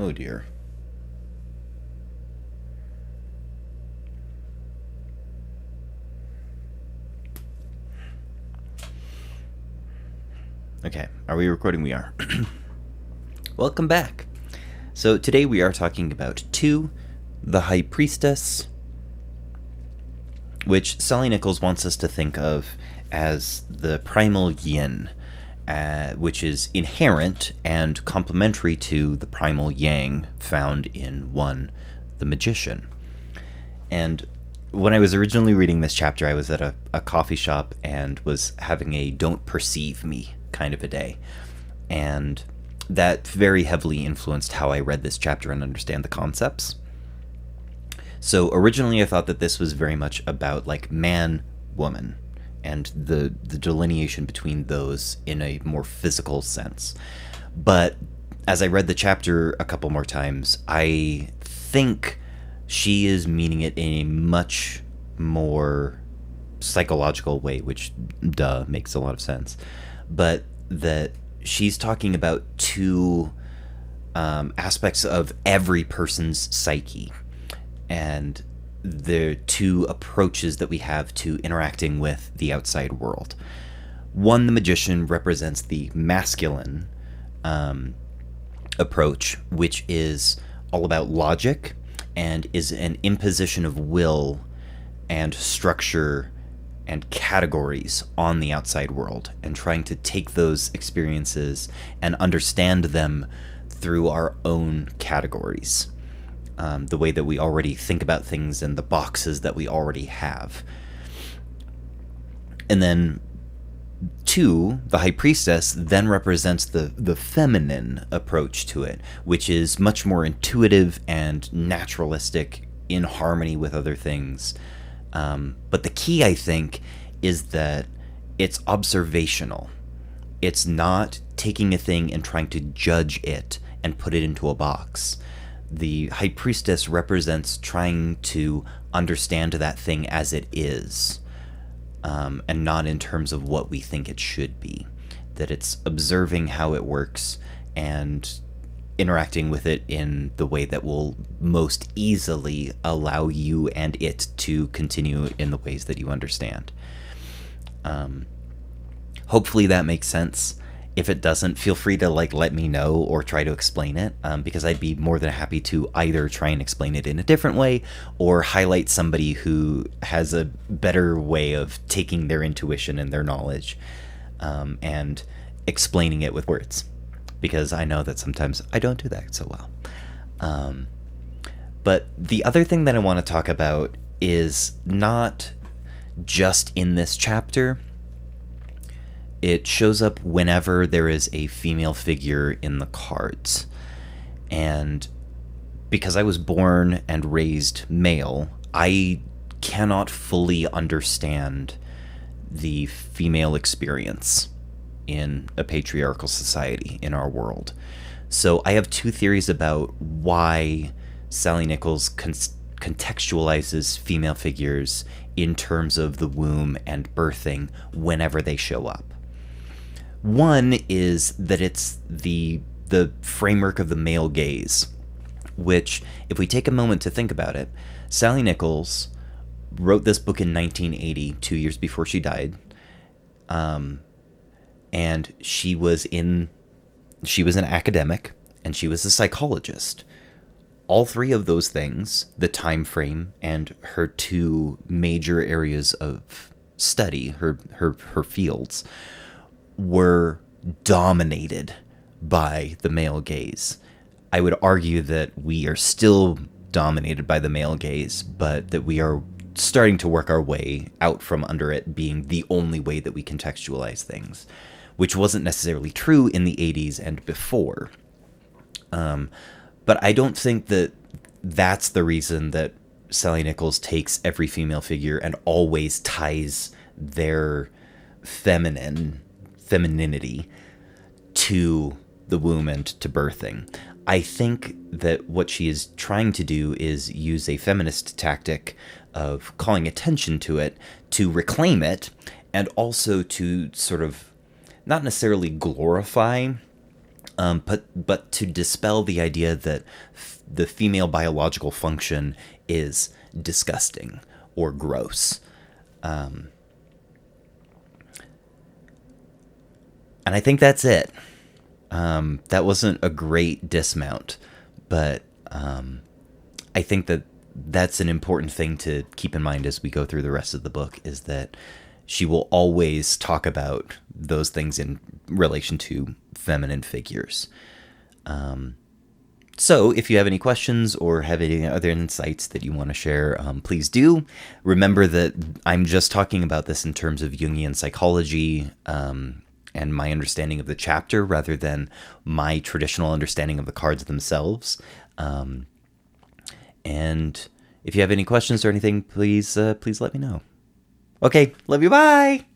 Oh dear. Okay, are we recording? We are. Welcome back. So today we are talking about 2, the High Priestess, which Sallie Nichols wants us to think of as the primal yin, which is inherent and complementary to the primal yang found in 1, the Magician. And when I was originally reading this chapter, I was at a coffee shop and was having a don't perceive me kind of a day. And that very heavily influenced how I read this chapter and understand the concepts. So originally I thought that this was very much about like man, woman, and the delineation between those in a more physical sense. But as I read the chapter a couple more times, I think she is meaning it in a much more psychological way, which, makes a lot of sense. But that she's talking about 2 aspects of every person's psyche, and the 2 approaches that we have to interacting with the outside world. 1, the Magician, represents the masculine approach, which is all about logic and is an imposition of will and structure and categories on the outside world, and trying to take those experiences and understand them through our own categories. The way that we already think about things and the boxes that we already have. And then 2, the High Priestess, then represents the feminine approach to it, which is much more intuitive and naturalistic, in harmony with other things. But the key, I think, is that it's observational. It's not taking a thing and trying to judge it and put it into a box. The High Priestess represents trying to understand that thing as it is, and not in terms of what we think it should be. That it's observing how it works and interacting with it in the way that will most easily allow you and it to continue in the ways that you understand. Hopefully that makes sense. If it doesn't, feel free to let me know or try to explain it, because I'd be more than happy to either try and explain it in a different way or highlight somebody who has a better way of taking their intuition and their knowledge and explaining it with words, because I know that sometimes I don't do that so well. But the other thing that I want to talk about is not just in this chapter. It shows up whenever there is a female figure in the cards. And because I was born and raised male, I cannot fully understand the female experience in a patriarchal society in our world. So I have 2 theories about why Sallie Nichols contextualizes female figures in terms of the womb and birthing whenever they show up. 1 is that it's the framework of the male gaze, which, if we take a moment to think about it, Sallie Nichols wrote this book in 1980, 2 years before she died, and she was an academic, and she was a psychologist. All 3 of those things, the time frame and her 2 major areas of study, her fields, were dominated by the male gaze. I would argue that we are still dominated by the male gaze, but that we are starting to work our way out from under it being the only way that we contextualize things, which wasn't necessarily true in the 80s and before. But I don't think that that's the reason that Sallie Nichols takes every female figure and always ties their femininity to the womb and to birthing. I think that what she is trying to do is use a feminist tactic of calling attention to it, to reclaim it, and also to sort of not necessarily glorify but to dispel the idea that the female biological function is disgusting or gross. And I think that's it. That wasn't a great dismount, but I think that that's an important thing to keep in mind as we go through the rest of the book, is that she will always talk about those things in relation to feminine figures. So if you have any questions or have any other insights that you want to share, please do. Remember that I'm just talking about this in terms of Jungian psychology and my understanding of the chapter rather than my traditional understanding of the cards themselves. And if you have any questions or anything, please let me know. Okay, love you, bye!